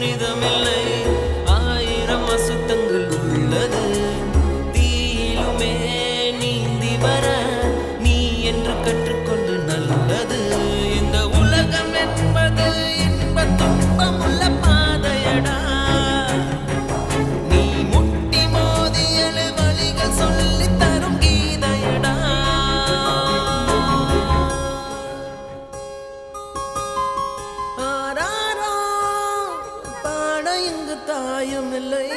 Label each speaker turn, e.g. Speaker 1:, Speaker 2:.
Speaker 1: புனிதமில்லை. ஆயிரம் அசுத்தங்கள் உள்ளது. தீயிலுமே நீந்தி வர நீ என்று கற்றுக்கொண்டு நல்லது. இந்த உலகம் என்பது இன்ப துன்பமுள்ள பாதையடா. நீ முட்டி மோதியழு வழிகள் சொல்லி தரும் கீதையடா. ஆராரோ பாட இங்கு தாயும் இல்லை.